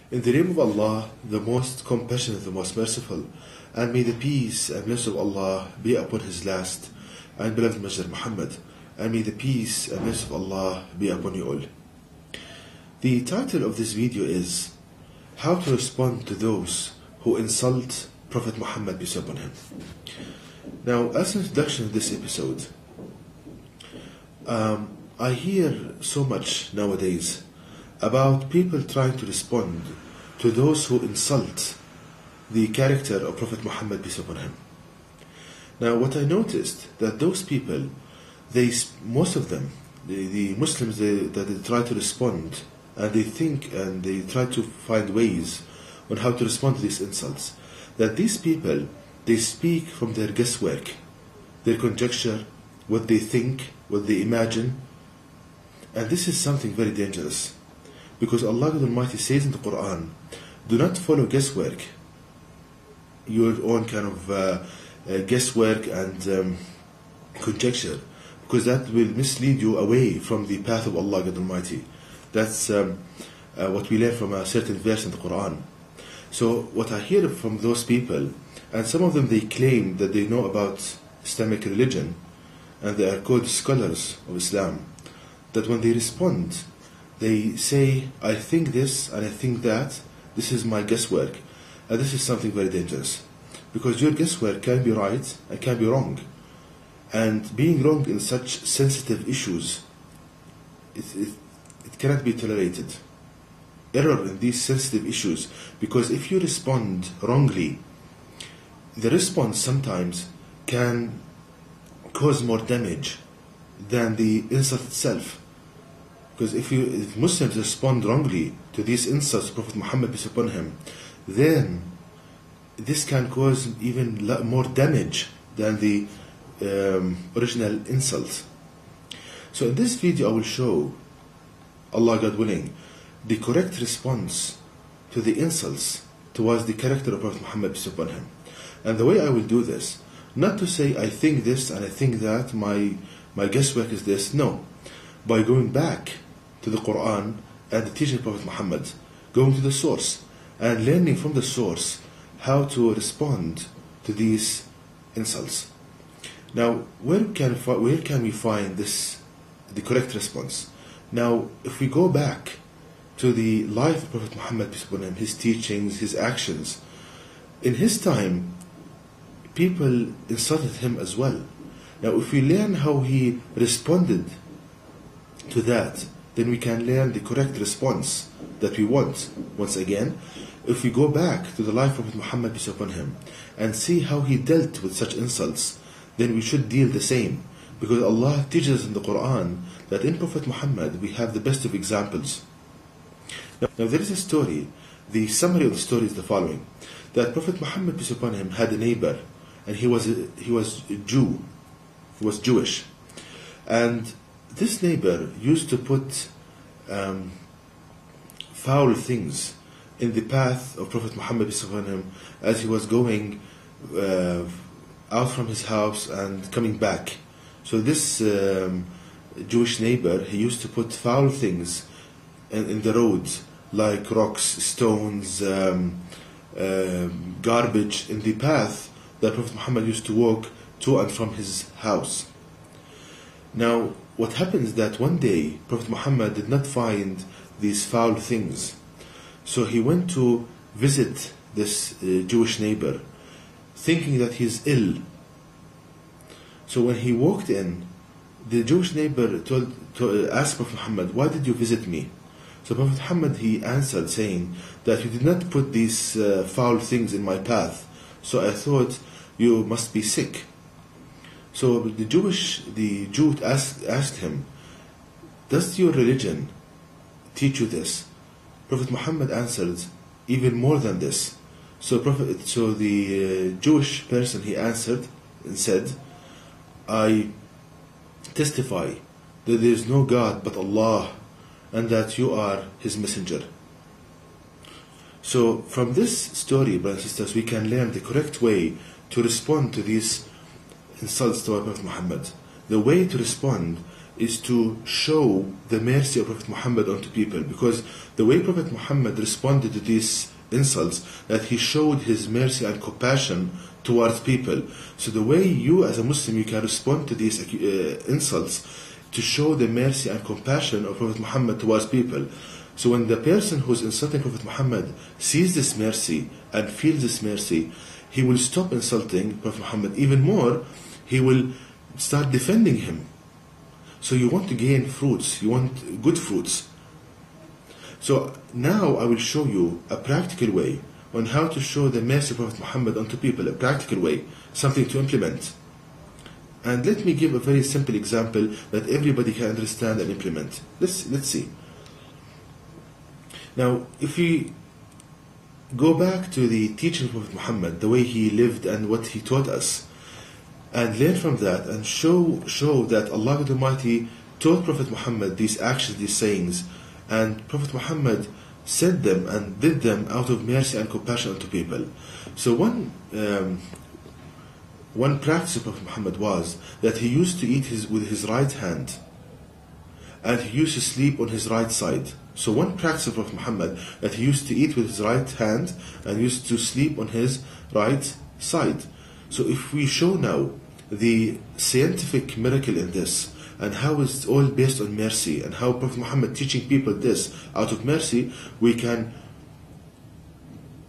In the name of Allah, the most compassionate, the most merciful, and may the peace and blessing of Allah be upon His last and beloved Messenger Muhammad, and may the peace and blessing of Allah be upon you all. The title of this video is How to Respond to Those Who Insult Prophet Muhammad, peace upon him. Now, as an introduction to this episode, I hear so much nowadays about people trying to respond to those who insult the character of Prophet Muhammad, peace upon him. Now, what I noticed that those people, most of them, the Muslims, that they try to respond, and they think and they try to find ways on how to respond to these insults, that these people, they speak from their guesswork, their conjecture, what they think, what they imagine, and this is something very dangerous. Because Allah God Almighty says in the Quran, do not follow guesswork, your own kind of guesswork and conjecture, because that will mislead you away from the path of Allah God Almighty. That's what we learn from a certain verse in the Quran. So what I hear from those people, and some of them they claim that they know about Islamic religion, and they are called scholars of Islam, that when they respond, they say, I think this and I think that, this is my guesswork, and this is something very dangerous. Because your guesswork can be right and can be wrong. And being wrong in such sensitive issues, it cannot be tolerated. Error in these sensitive issues, because if you respond wrongly, the response sometimes can cause more damage than the insult itself. Because if Muslims respond wrongly to these insults to Prophet Muhammad, peace upon him, then this can cause even more damage than the original insult. So in this video I will show, Allah God willing, the correct response to the insults towards the character of Prophet Muhammad, peace upon him. And the way I will do this, not to say I think this and I think that, my guesswork is this, no. By going back to the Quran and the teaching of Prophet Muhammad, going to the source and learning from the source how to respond to these insults. Now, where can we find the correct response? Now, if we go back to the life of Prophet Muhammad, peace upon him, his teachings, his actions, in his time, people insulted him as well. Now, if we learn how he responded to that, then we can learn the correct response that we want. Once again, if we go back to the life of Prophet Muhammad, peace upon him, and see how he dealt with such insults, then we should deal the same. Because Allah teaches us in the Quran that in Prophet Muhammad we have the best of examples. Now there is a story, the summary of the story is the following, that Prophet Muhammad, peace upon him, had a neighbor, and he was a Jew, he was Jewish, and this neighbor used to put foul things in the path of Prophet Muhammad, peace upon him, as he was going out from his house and coming back. So this Jewish neighbor, he used to put foul things in the roads, like rocks, stones, garbage in the path that Prophet Muhammad used to walk to and from his house. Now, what happens that one day Prophet Muhammad did not find these foul things, so he went to visit this Jewish neighbor, thinking that he's ill. So when he walked in, the Jewish neighbor asked Prophet Muhammad, why did you visit me? So Prophet Muhammad, he answered saying that you did not put these foul things in my path, so I thought you must be sick. So the Jew asked him, does your religion teach you this? Prophet Muhammad answered, even more than this. So the Jewish person, he answered and said, I testify that there is no God but Allah, and that you are His messenger. So from this story, brothers and sisters, we can learn the correct way to respond to these insults to our Prophet Muhammad. The way to respond is to show the mercy of Prophet Muhammad onto people, because the way Prophet Muhammad responded to these insults, that he showed his mercy and compassion towards people. So the way you as a Muslim, you can respond to these insults to show the mercy and compassion of Prophet Muhammad towards people. So when the person who's insulting Prophet Muhammad sees this mercy and feels this mercy, he will stop insulting Prophet Muhammad. Even more, he will start defending him. So you want to gain fruits, you want good fruits. So now I will show you a practical way on how to show the mercy of Prophet Muhammad onto people, a practical way, something to implement. And let me give a very simple example that everybody can understand and implement. Let's see. Now, if we go back to the teaching of Prophet Muhammad, the way he lived and what he taught us, and learn from that and show that Allah the Almighty taught Prophet Muhammad these actions, these sayings, and Prophet Muhammad said them and did them out of mercy and compassion unto people. So one practice of Prophet Muhammad was that he used to eat with his right hand, and he used to sleep on his right side. So one practice of Prophet Muhammad, that he used to eat with his right hand and used to sleep on his right side. So if we show now the scientific miracle in this, and how it's all based on mercy, and how Prophet Muhammad teaching people this out of mercy,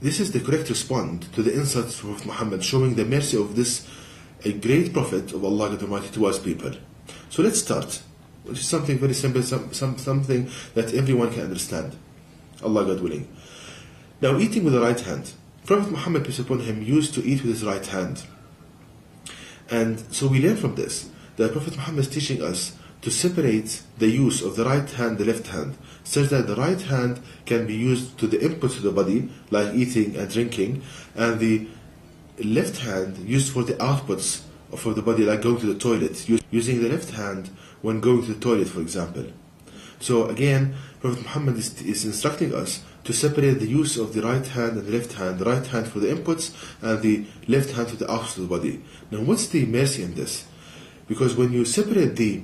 this is the correct response to the insults of Prophet Muhammad, showing the mercy of this a great prophet of Allah the Almighty towards people. So let's start, which is something very simple, something that everyone can understand, Allah God willing. Now, eating with the right hand. Prophet Muhammad, peace upon him, used to eat with his right hand. And so we learn from this that Prophet Muhammad is teaching us to separate the use of the right hand, the left hand, such that the right hand can be used to the input to the body, like eating and drinking, and the left hand used for the outputs for the body, like going to the toilet, using the left hand when going to the toilet, for example. So again, Prophet Muhammad is instructing us to separate the use of the right hand and the left hand, the right hand for the inputs and the left hand for the outputs of the body. Now, what's the mercy in this? Because when you separate the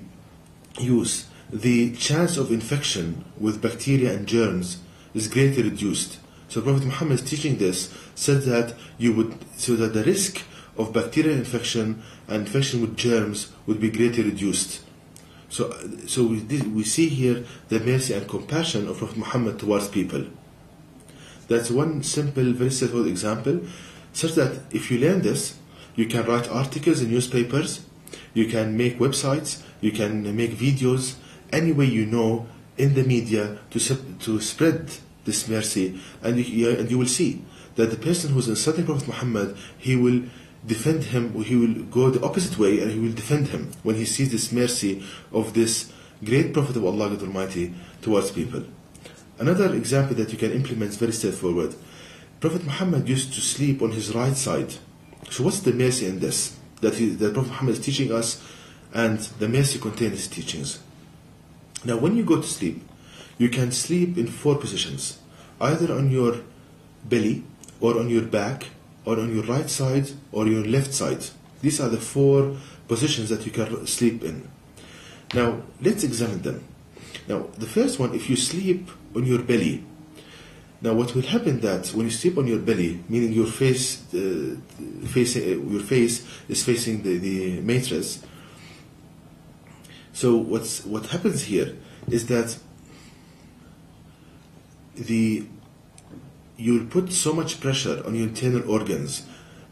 use, the chance of infection with bacteria and germs is greatly reduced. So Prophet Muhammad is teaching this, said that so that the risk of bacterial infection and infection with germs would be greatly reduced. So we see here the mercy and compassion of Prophet Muhammad towards people. That's one simple, very straightforward example, such that if you learn this, you can write articles in newspapers, you can make websites, you can make videos, any way you know in the media to spread this mercy, and you will see that the person who's insulting Prophet Muhammad, he will defend him, he will go the opposite way and he will defend him when he sees this mercy of this great Prophet of Allah the Almighty towards people. Another example that you can implement is very straightforward. Prophet Muhammad used to sleep on his right side. So what's the mercy in this? That Prophet Muhammad is teaching us, and the mercy contained in his teachings. Now when you go to sleep, you can sleep in 4 positions, either on your belly, or on your back, or on your right side, or your left side. These are the 4 positions that you can sleep in. Now let's examine them. Now the first one, if you sleep on your belly, now what will happen that when you sleep on your belly, meaning your face is facing the mattress, so what happens here is that you'll put so much pressure on your internal organs,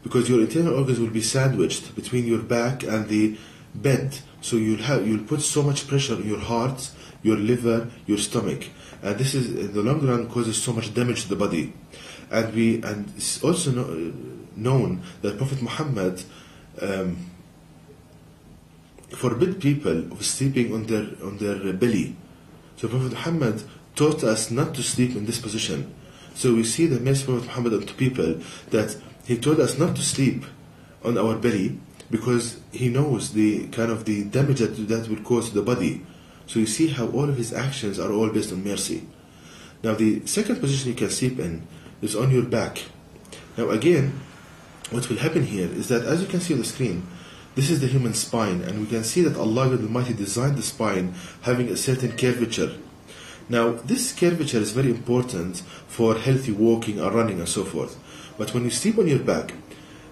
because your internal organs will be sandwiched between your back and the bed. So you'll put so much pressure on your heart, your liver, your stomach, and this is in the long run causes so much damage to the body. And it's also known that Prophet Muhammad forbid people of sleeping on their belly. So Prophet Muhammad taught us not to sleep in this position. So we see the mercy of Prophet Muhammad unto people, that he told us not to sleep on our belly, because he knows the kind of the damage that will cause to the body. So you see how all of his actions are all based on mercy. Now the second position you can sleep in is on your back. Now again, what will happen here is that, as you can see on the screen, This is the human spine, and we can see that Allah God Almighty designed the spine having a certain curvature. Now, this curvature is very important for healthy walking or running and so forth. But when you sleep on your back,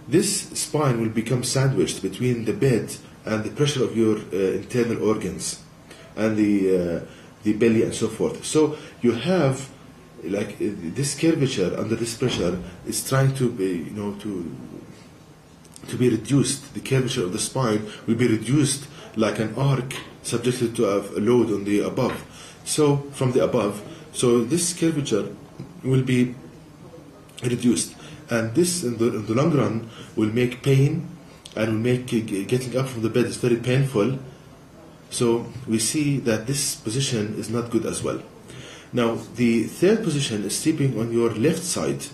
this spine will become sandwiched between the bed and the pressure of your internal organs and the belly and so forth. So you have like this curvature under this pressure is trying to be, to be reduced. The curvature of the spine will be reduced like an arc subjected to a load on the above. So from the above, so this curvature will be reduced, and this in the long run will make pain and will make getting up from the bed is very painful. So we see that this position is not good as well. Now the third position is sleeping on your left side.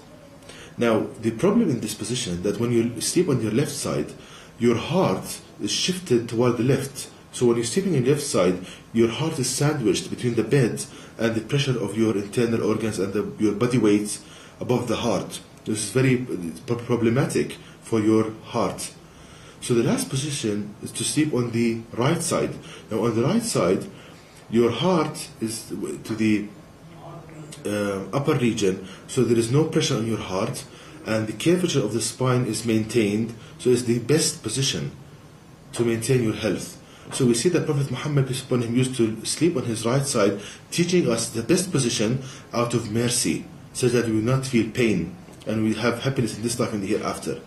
Now the problem in this position that when you sleep on your left side, your heart is shifted toward the left. So when you're sleeping on the left side, your heart is sandwiched between the bed and the pressure of your internal organs and your body weight above the heart. This is very problematic for your heart. So the last position is to sleep on the right side. Now on the right side, your heart is to the upper region, so there is no pressure on your heart, and the curvature of the spine is maintained, so it's the best position to maintain your health. So we see that Prophet Muhammad, peace upon him, used to sleep on his right side, teaching us the best position out of mercy, so that we will not feel pain and we have happiness in this life and the hereafter.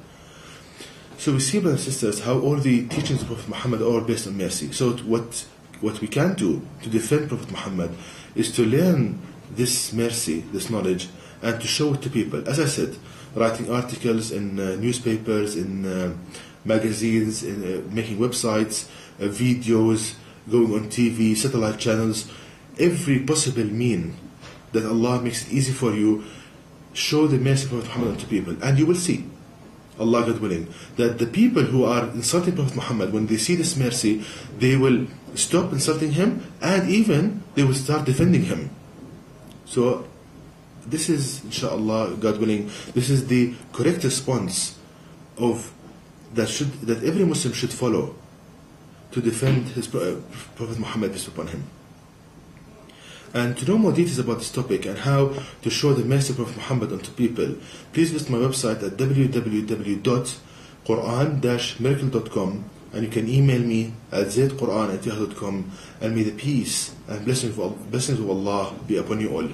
So we see, brothers and sisters, how all the teachings of Prophet Muhammad are all based on mercy. So what we can do to defend Prophet Muhammad is to learn this mercy, this knowledge, and to show it to people. As I said, writing articles in newspapers, in magazines, in making websites, videos, going on TV, satellite channels, every possible mean that Allah makes it easy for you, show the mercy of Prophet Muhammad to people, and you will see, Allah God willing, that the people who are insulting Prophet Muhammad, when they see this mercy, they will stop insulting him, and even they will start defending him. So this is, inshallah, God willing, this is the correct response of that every Muslim should follow to defend his Prophet Muhammad, peace upon him. And to know more details about this topic and how to show the mercy of Prophet Muhammad unto people, please visit my website at www.quran-miracle.com, and you can email me at zaidquran@yahoo.com, and may the peace and blessings of Allah be upon you all.